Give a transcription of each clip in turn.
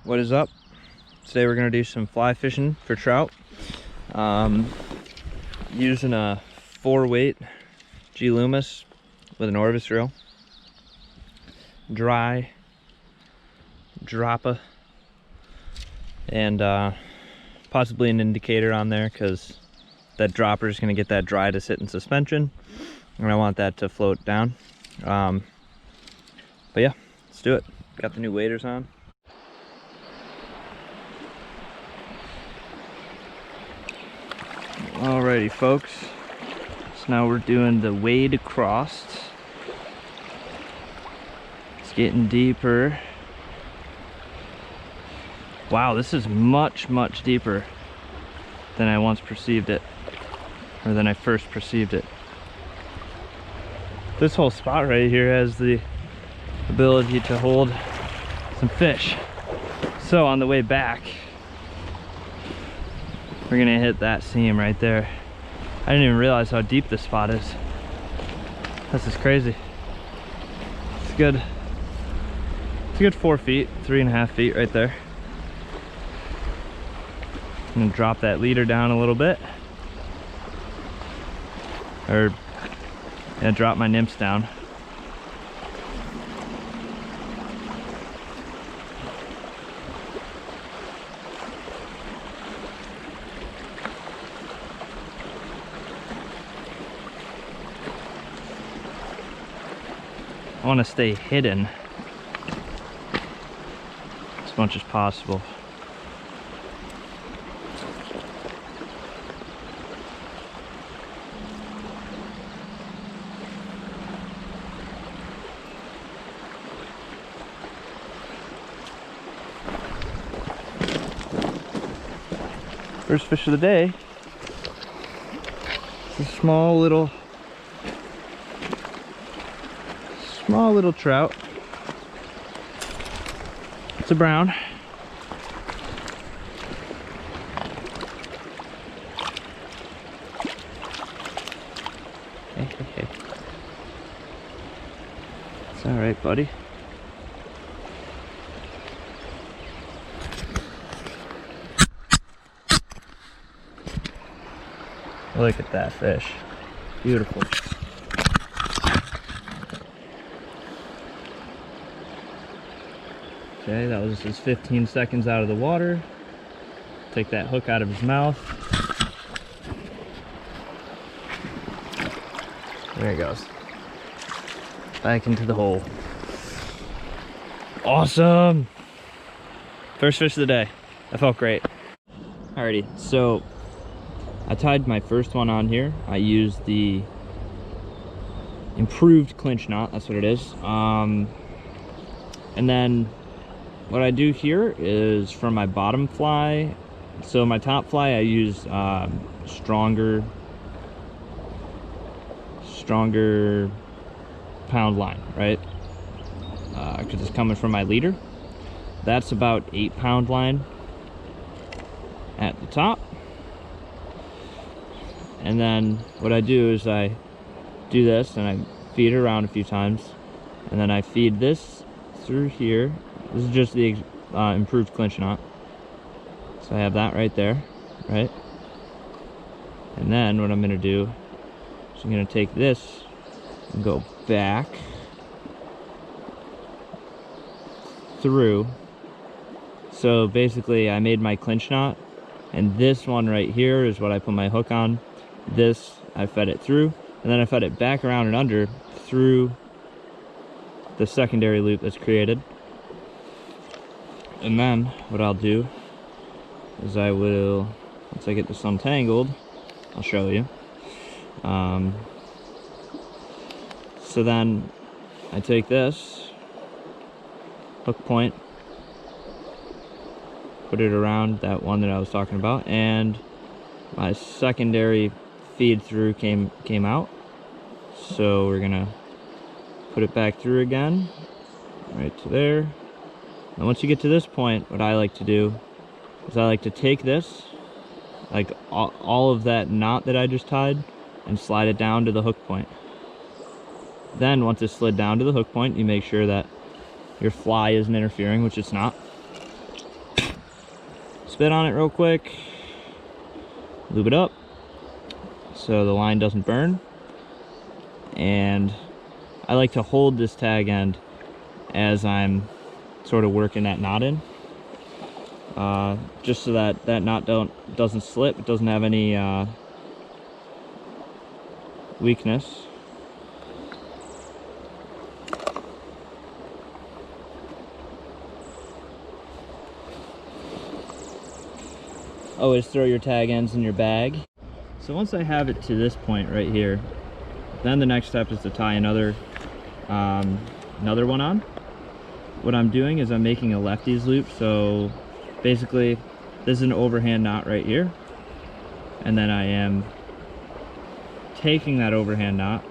What is up? Today we're gonna do some fly fishing for trout. Using a 4-weight g-loomis with an Orvis reel, dry dropper, and possibly an indicator on there because that dropper is gonna get that dry to sit in suspension, and I want that to float down. But yeah, let's do it. Got the new waders on. Alrighty folks, so now we're doing the wade across. It's getting deeper. Wow, this is much deeper than I once perceived it, or than I first perceived it. This whole spot right here has the ability to hold some fish. So on the way back, we're gonna hit that seam right there. I didn't even realize how deep this spot is. This is crazy. It's good. It's a good 4 feet, 3.5 feet right there. I'm gonna drop that leader down a little bit. Or, yeah, drop my nymphs down. I want to stay hidden as much as possible. First fish of the day. It's a small little trout. It's a brown. Hey. It's all right, buddy. Look at that fish. Beautiful. Okay, that was just 15 seconds out of the water. Take that hook out of his mouth. There he goes. Back into the hole. Awesome! First fish of the day. That felt great. Alrighty, so I tied my first one on here. I used the improved clinch knot, that's what it is. And then what I do here is for my bottom fly, so my top fly I use stronger pound line, right? Because it's coming from my leader. That's about 8-pound line at the top. And then what I do is I do this and I feed it around a few times, and then I feed this through here. This is just the improved clinch knot. So I have that right there, right? And then what I'm gonna do is I'm gonna take this and go back through. So basically I made my clinch knot, and this one right here is what I put my hook on. This I fed it through, and then I fed it back around and under through the secondary loop that's created. And then what I'll do is I will, once I get this untangled, I'll show you. So then I take this hook point, put it around that one that I was talking about, and my secondary feed through came out. So we're gonna put it back through again, right to there. And once you get to this point, what I like to do is I like to take this, like all of that knot that I just tied, and slide it down to the hook point. Then once it's slid down to the hook point, you make sure that your fly isn't interfering, which it's not. spit on it real quick, lube it up so the line doesn't burn. And I like to hold this tag end as I'm sort of working that knot in, just so that that knot doesn't slip. It doesn't have any weakness. Always throw your tag ends in your bag. So once I have it to this point right here, then the next step is to tie another one on. What I'm doing is I'm making a lefty's loop. So basically this is an overhand knot right here, and then I am taking that overhand knot,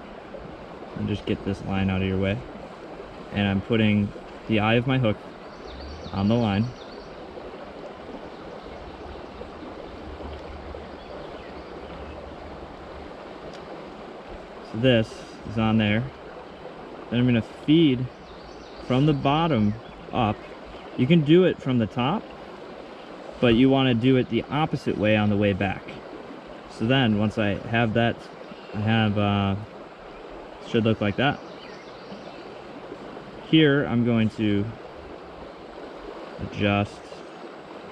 and just get this line out of your way, and I'm putting the eye of my hook on the line. So this is on there. Then I'm going to feed from the bottom up. You can do it from the top, but you want to do it the opposite way on the way back. So then once I have that, should look like that. Here I'm going to adjust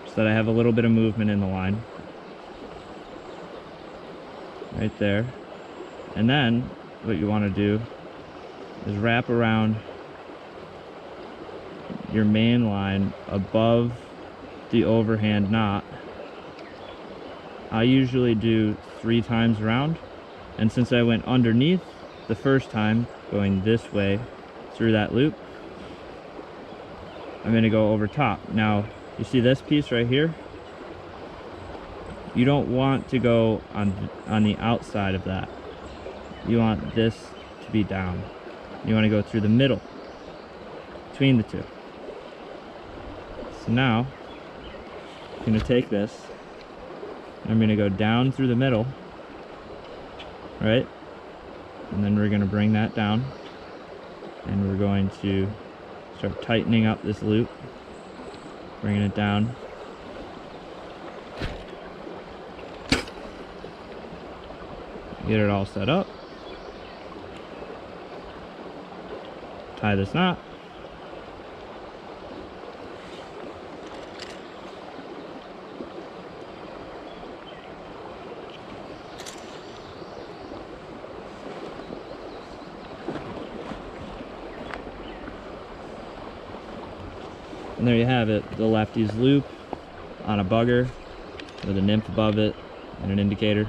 so that I have a little bit of movement in the line. Right there. And then what you want to do is wrap around your main line above the overhand knot. I usually do 3 times around, and since I went underneath the first time going this way through that loop, I'm going to go over top. Now you see this piece right here? You don't want to go on the outside of that. You want this to be down. You want to go through the middle between the two. So now I'm going to take this, and I'm going to go down through the middle, right? And then we're going to bring that down, and we're going to start tightening up this loop, bringing it down. Get it all set up. Tie this knot. And there you have it, the lefty's loop on a bugger with a nymph above it and an indicator.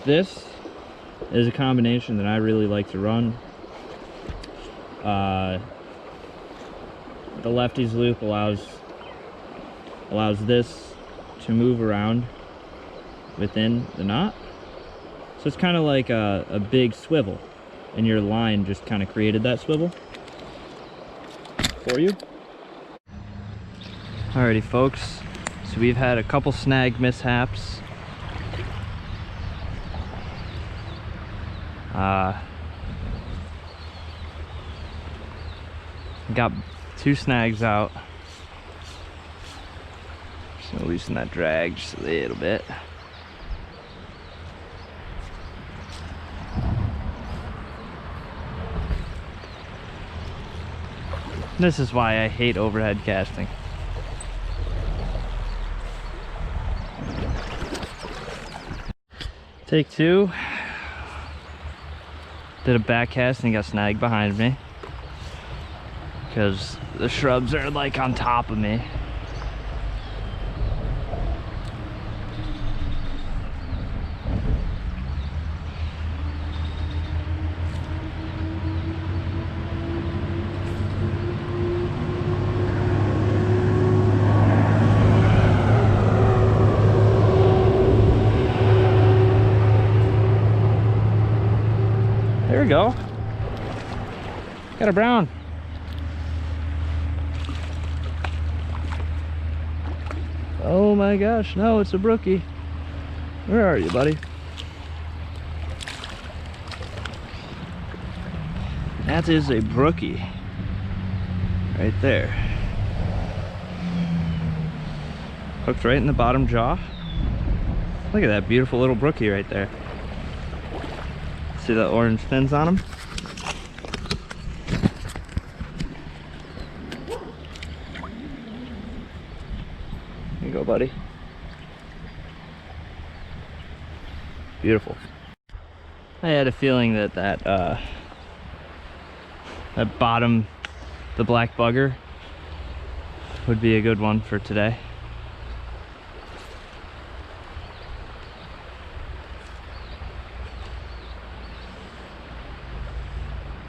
This is a combination that I really like to run. The lefty's loop allows this to move around within the knot. So it's kind of like a big swivel, and your line just kind of created that swivel for you. Alrighty folks, so we've had a couple snag mishaps. Got 2 snags out. Just gonna loosen that drag just a little bit. This is why I hate overhead casting. Take 2. Did a back cast and got snagged behind me because the shrubs are like on top of me. There we go. Got a brown. Oh my gosh, no, it's a brookie. Where are you, buddy? That is a brookie. Right there. Hooked right in the bottom jaw. Look at that beautiful little brookie right there. See the orange fins on him? Here you go, buddy. Beautiful. I had a feeling that that bottom, the black bugger, would be a good one for today.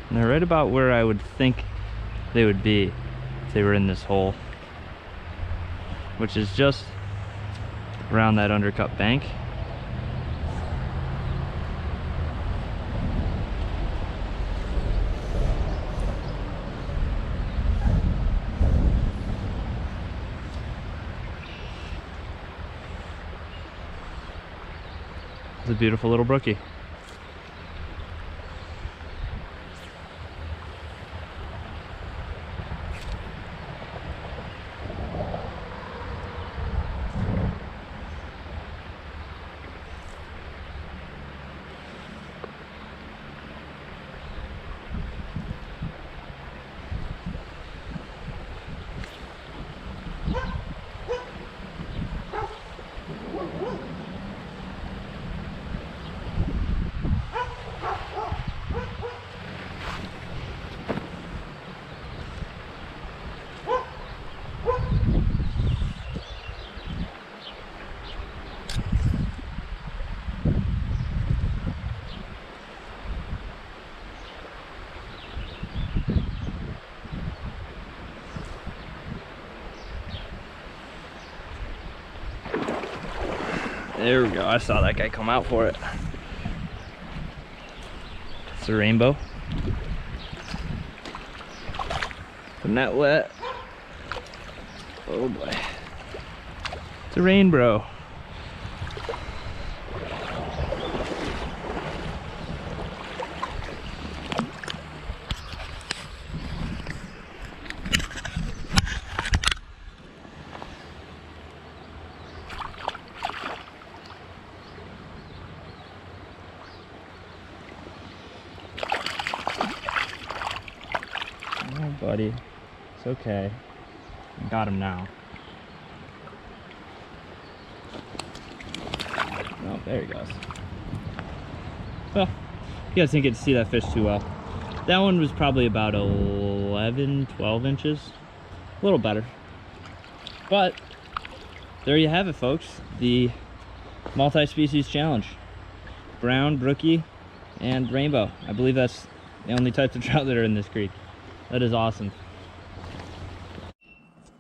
And they're right about where I would think they would be if they were in this hole, which is just around that undercut bank. It's a beautiful little brookie. There we go. I saw that guy come out for it. It's a rainbow. The net wet. Oh boy. It's a rainbow. Oh, buddy, it's okay. I got him now. Oh, there he goes. Well, you guys didn't get to see that fish too well. That one was probably about 11, 12 inches. A little better. But there you have it, folks. The multi-species challenge. Brown, brookie, and rainbow. I believe that's the only types of trout that are in this creek. That is awesome.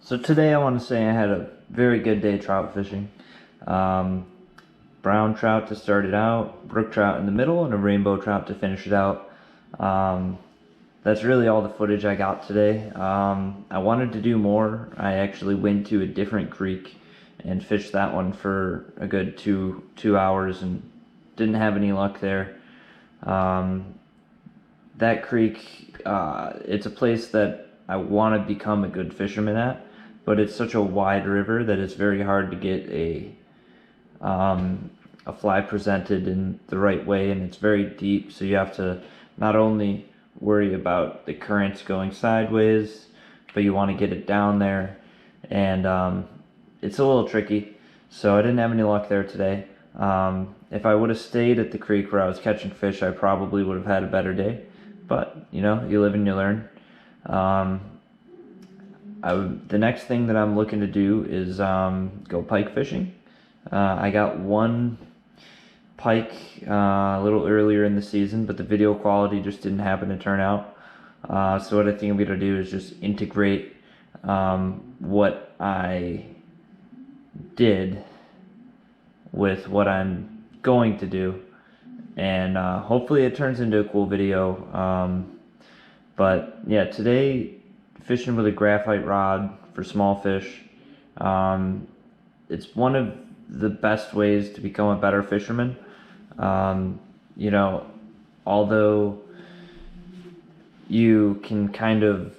So today I want to say I had a very good day trout fishing. Brown trout to start it out, brook trout in the middle, and a rainbow trout to finish it out. That's really all the footage I got today. I wanted to do more. I actually went to a different creek and fished that one for a good two hours and didn't have any luck there. That creek, it's a place that I want to become a good fisherman at, but it's such a wide river that it's very hard to get a fly presented in the right way, and it's very deep, so you have to not only worry about the currents going sideways, but you want to get it down there, and it's a little tricky, so I didn't have any luck there today. If I would have stayed at the creek where I was catching fish, I probably would have had a better day, but you know, you live and you learn. The next thing that I'm looking to do is go pike fishing. I got one pike a little earlier in the season, but the video quality just didn't happen to turn out. So what I think I'm going to do is just integrate what I did with what I'm going to do, and hopefully it turns into a cool video. But yeah, today fishing with a graphite rod for small fish, it's one of the best ways to become a better fisherman. You know, although you can kind of,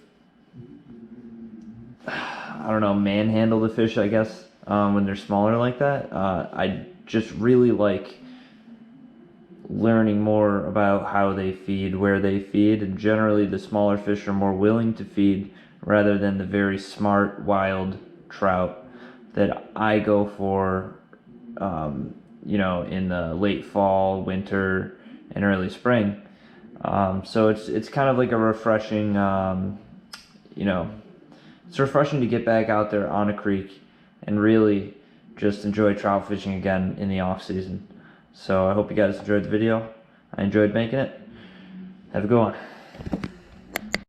I don't know, manhandle the fish, I guess. when they're smaller like that. I just really like learning more about how they feed, where they feed, and generally the smaller fish are more willing to feed rather than the very smart wild trout that I go for, you know, in the late fall, winter, and early spring. So it's kind of like a refreshing, you know, it's refreshing to get back out there on a creek and really just enjoy trout fishing again in the off season. So I hope you guys enjoyed the video. I enjoyed making it. Have a good one.